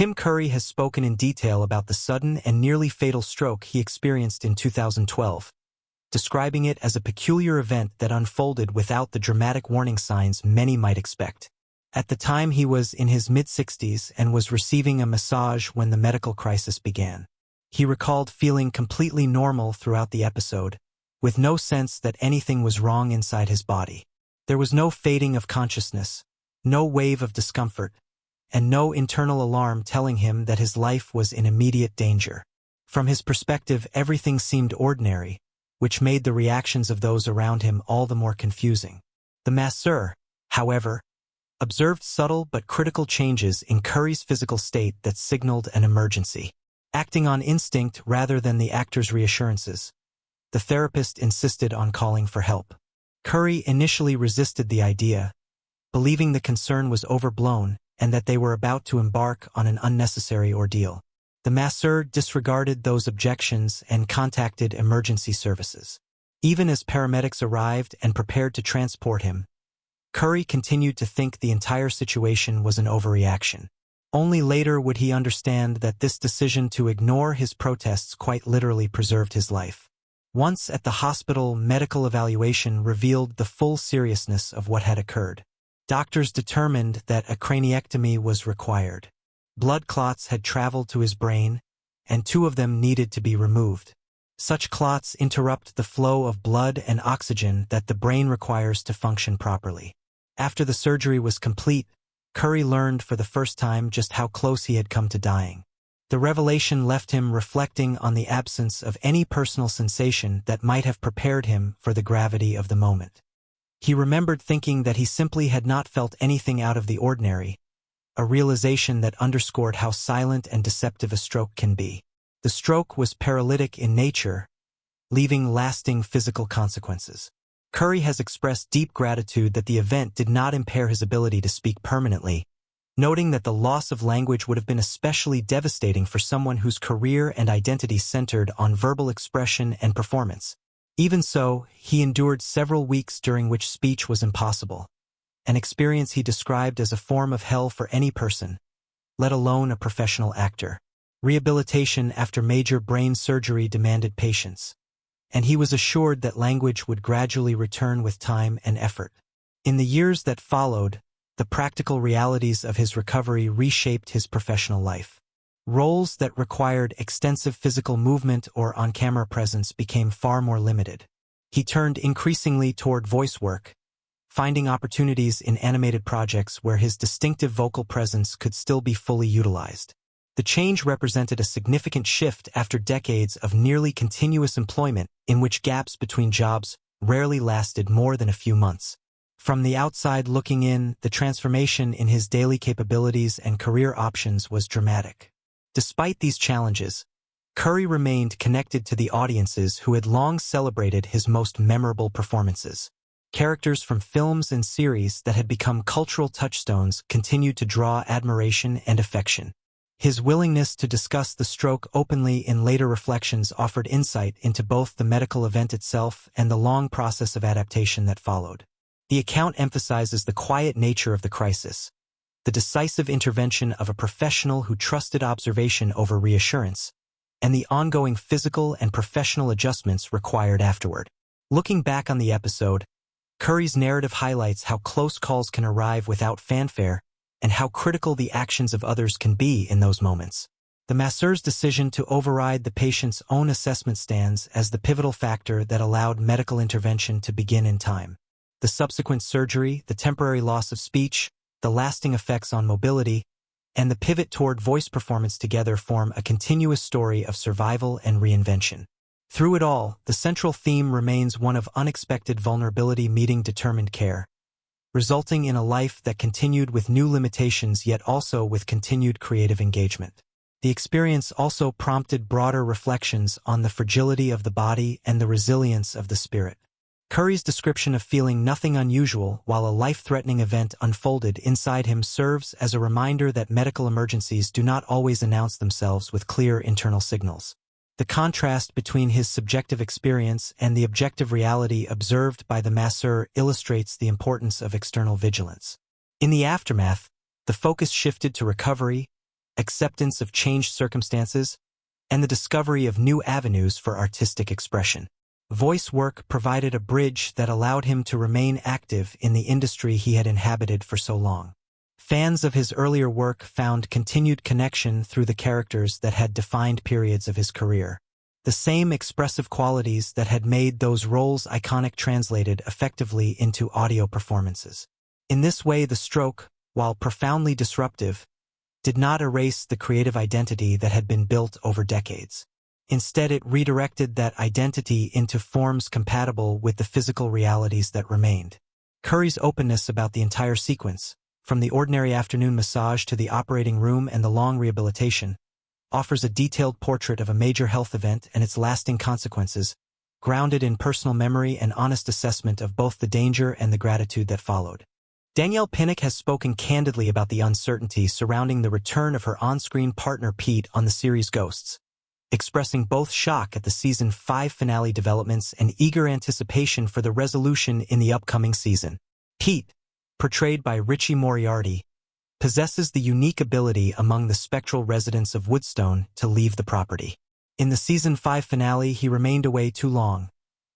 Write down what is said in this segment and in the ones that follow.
Tim Curry has spoken in detail about the sudden and nearly fatal stroke he experienced in 2012, describing it as a peculiar event that unfolded without the dramatic warning signs many might expect. At the time, he was in his mid-60s and was receiving a massage when the medical crisis began. He recalled feeling completely normal throughout the episode, with no sense that anything was wrong inside his body. There was no fading of consciousness, no wave of discomfort, and no internal alarm telling him that his life was in immediate danger. From his perspective, everything seemed ordinary, which made the reactions of those around him all the more confusing. The masseur, however, observed subtle but critical changes in Curry's physical state that signaled an emergency. Acting on instinct rather than the actor's reassurances, the therapist insisted on calling for help. Curry initially resisted the idea, believing the concern was overblown and that they were about to embark on an unnecessary ordeal. The masseur disregarded those objections and contacted emergency services. Even as paramedics arrived and prepared to transport him, Curry continued to think the entire situation was an overreaction. Only later would he understand that this decision to ignore his protests quite literally preserved his life. Once at the hospital, medical evaluation revealed the full seriousness of what had occurred. Doctors determined that a craniectomy was required. Blood clots had traveled to his brain, and 2 of them needed to be removed. Such clots interrupt the flow of blood and oxygen that the brain requires to function properly. After the surgery was complete, Curry learned for the first time just how close he had come to dying. The revelation left him reflecting on the absence of any personal sensation that might have prepared him for the gravity of the moment. He remembered thinking that he simply had not felt anything out of the ordinary, a realization that underscored how silent and deceptive a stroke can be. The stroke was paralytic in nature, leaving lasting physical consequences. Curry has expressed deep gratitude that the event did not impair his ability to speak permanently, noting that the loss of language would have been especially devastating for someone whose career and identity centered on verbal expression and performance. Even so, he endured several weeks during which speech was impossible, an experience he described as a form of hell for any person, let alone a professional actor. Rehabilitation after major brain surgery demanded patience, and he was assured that language would gradually return with time and effort. In the years that followed, the practical realities of his recovery reshaped his professional life. Roles that required extensive physical movement or on-camera presence became far more limited. He turned increasingly toward voice work, finding opportunities in animated projects where his distinctive vocal presence could still be fully utilized. The change represented a significant shift after decades of nearly continuous employment in which gaps between jobs rarely lasted more than a few months. From the outside looking in, the transformation in his daily capabilities and career options was dramatic. Despite these challenges, Curry remained connected to the audiences who had long celebrated his most memorable performances. Characters from films and series that had become cultural touchstones continued to draw admiration and affection. His willingness to discuss the stroke openly in later reflections offered insight into both the medical event itself and the long process of adaptation that followed. The account emphasizes the quiet nature of the crisis, the decisive intervention of a professional who trusted observation over reassurance, and the ongoing physical and professional adjustments required afterward. Looking back on the episode, Curry's narrative highlights how close calls can arrive without fanfare and how critical the actions of others can be in those moments. The masseur's decision to override the patient's own assessment stands as the pivotal factor that allowed medical intervention to begin in time. The subsequent surgery, the temporary loss of speech, the lasting effects on mobility, and the pivot toward voice performance together form a continuous story of survival and reinvention. Through it all, the central theme remains one of unexpected vulnerability meeting determined care, resulting in a life that continued with new limitations yet also with continued creative engagement. The experience also prompted broader reflections on the fragility of the body and the resilience of the spirit. Curry's description of feeling nothing unusual while a life-threatening event unfolded inside him serves as a reminder that medical emergencies do not always announce themselves with clear internal signals. The contrast between his subjective experience and the objective reality observed by the masseur illustrates the importance of external vigilance. In the aftermath, the focus shifted to recovery, acceptance of changed circumstances, and the discovery of new avenues for artistic expression. Voice work provided a bridge that allowed him to remain active in the industry he had inhabited for so long. Fans of his earlier work found continued connection through the characters that had defined periods of his career. The same expressive qualities that had made those roles iconic translated effectively into audio performances. In this way, the stroke, while profoundly disruptive, did not erase the creative identity that had been built over decades. Instead, it redirected that identity into forms compatible with the physical realities that remained. Curry's openness about the entire sequence, from the ordinary afternoon massage to the operating room and the long rehabilitation, offers a detailed portrait of a major health event and its lasting consequences, grounded in personal memory and honest assessment of both the danger and the gratitude that followed. Danielle Pinnock has spoken candidly about the uncertainty surrounding the return of her on-screen partner Pete on the series Ghosts, expressing both shock at the Season 5 finale developments and eager anticipation for the resolution in the upcoming season. Pete, portrayed by Richie Moriarty, possesses the unique ability among the spectral residents of Woodstone to leave the property. In the Season 5 finale, he remained away too long,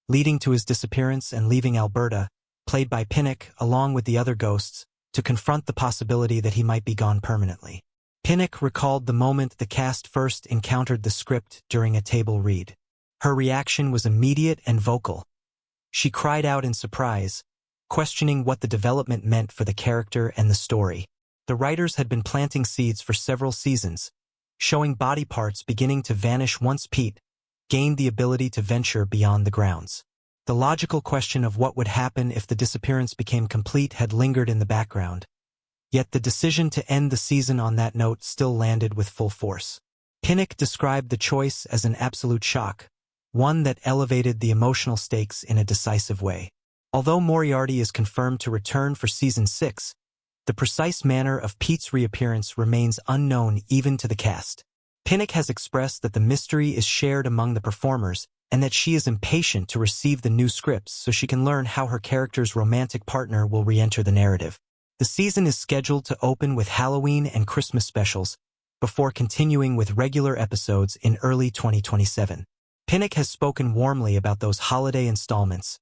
leading to his disappearance and leaving Alberta, played by Pinnock, along with the other ghosts, to confront the possibility that he might be gone permanently. Pinnock recalled the moment the cast first encountered the script during a table read. Her reaction was immediate and vocal. She cried out in surprise, questioning what the development meant for the character and the story. The writers had been planting seeds for several seasons, showing body parts beginning to vanish once Pete gained the ability to venture beyond the grounds. The logical question of what would happen if the disappearance became complete had lingered in the background. Yet the decision to end the season on that note still landed with full force. Pinnock described the choice as an absolute shock, one that elevated the emotional stakes in a decisive way. Although Moriarty is confirmed to return for Season 6, the precise manner of Pete's reappearance remains unknown even to the cast. Pinnock has expressed that the mystery is shared among the performers and that she is impatient to receive the new scripts so she can learn how her character's romantic partner will re-enter the narrative. The season is scheduled to open with Halloween and Christmas specials, before continuing with regular episodes in early 2027. Pinnock has spoken warmly about those holiday installments,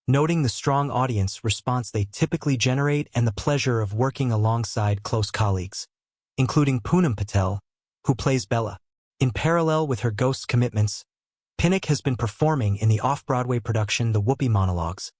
noting the strong audience response they typically generate and the pleasure of working alongside close colleagues, including Poonam Patel, who plays Bella. In parallel with her Ghosts commitments, Pinnock has been performing in the off-Broadway production The Whoopi Monologues,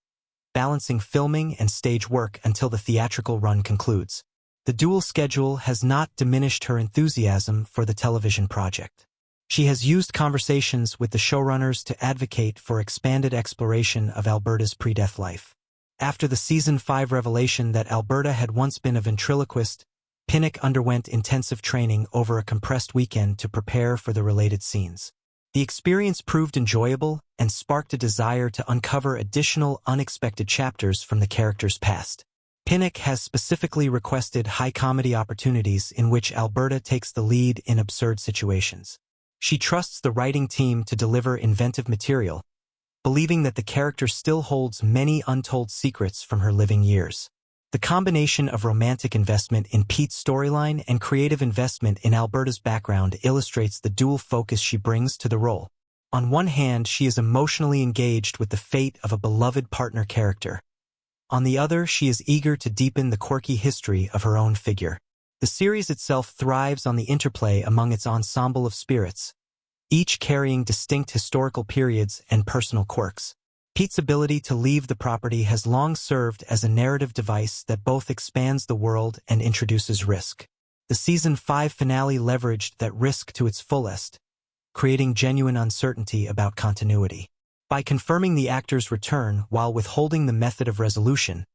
balancing filming and stage work until the theatrical run concludes. The dual schedule has not diminished her enthusiasm for the television project. She has used conversations with the showrunners to advocate for expanded exploration of Alberta's pre-death life. After the Season 5 revelation that Alberta had once been a ventriloquist, Pinnock underwent intensive training over a compressed weekend to prepare for the related scenes. The experience proved enjoyable and sparked a desire to uncover additional unexpected chapters from the character's past. Pinnock has specifically requested high comedy opportunities in which Alberta takes the lead in absurd situations. She trusts the writing team to deliver inventive material, believing that the character still holds many untold secrets from her living years. The combination of romantic investment in Pete's storyline and creative investment in Alberta's background illustrates the dual focus she brings to the role. On one hand, she is emotionally engaged with the fate of a beloved partner character. On the other, she is eager to deepen the quirky history of her own figure. The series itself thrives on the interplay among its ensemble of spirits, each carrying distinct historical periods and personal quirks. Pete's ability to leave the property has long served as a narrative device that both expands the world and introduces risk. The Season 5 finale leveraged that risk to its fullest, creating genuine uncertainty about continuity. By confirming the actor's return while withholding the method of resolution,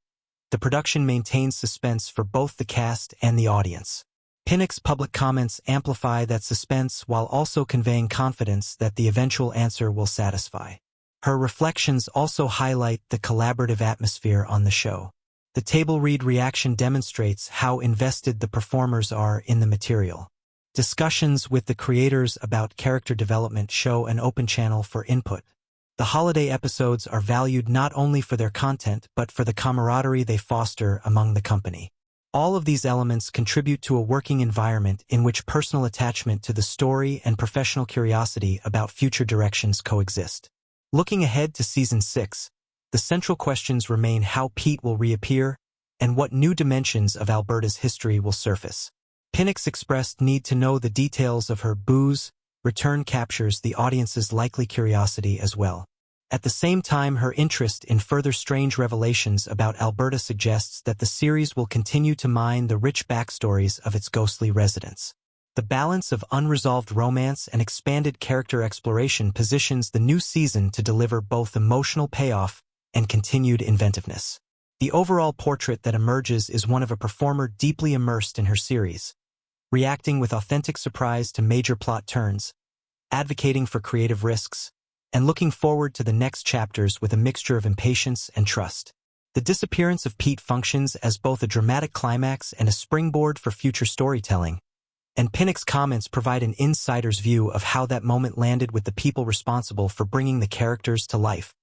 the production maintains suspense for both the cast and the audience. Pinnock's public comments amplify that suspense while also conveying confidence that the eventual answer will satisfy. Her reflections also highlight the collaborative atmosphere on the show. The table read reaction demonstrates how invested the performers are in the material. Discussions with the creators about character development show an open channel for input. The holiday episodes are valued not only for their content but for the camaraderie they foster among the company. All of these elements contribute to a working environment in which personal attachment to the story and professional curiosity about future directions coexist. Looking ahead to Season 6, the central questions remain how Pete will reappear and what new dimensions of Alberta's history will surface. Pinnock's expressed need to know the details of her booze return captures the audience's likely curiosity as well. At the same time, her interest in further strange revelations about Alberta suggests that the series will continue to mine the rich backstories of its ghostly residents. The balance of unresolved romance and expanded character exploration positions the new season to deliver both emotional payoff and continued inventiveness. The overall portrait that emerges is one of a performer deeply immersed in her series, reacting with authentic surprise to major plot turns, advocating for creative risks, and looking forward to the next chapters with a mixture of impatience and trust. The disappearance of Pete functions as both a dramatic climax and a springboard for future storytelling, and Pinnock's comments provide an insider's view of how that moment landed with the people responsible for bringing the characters to life.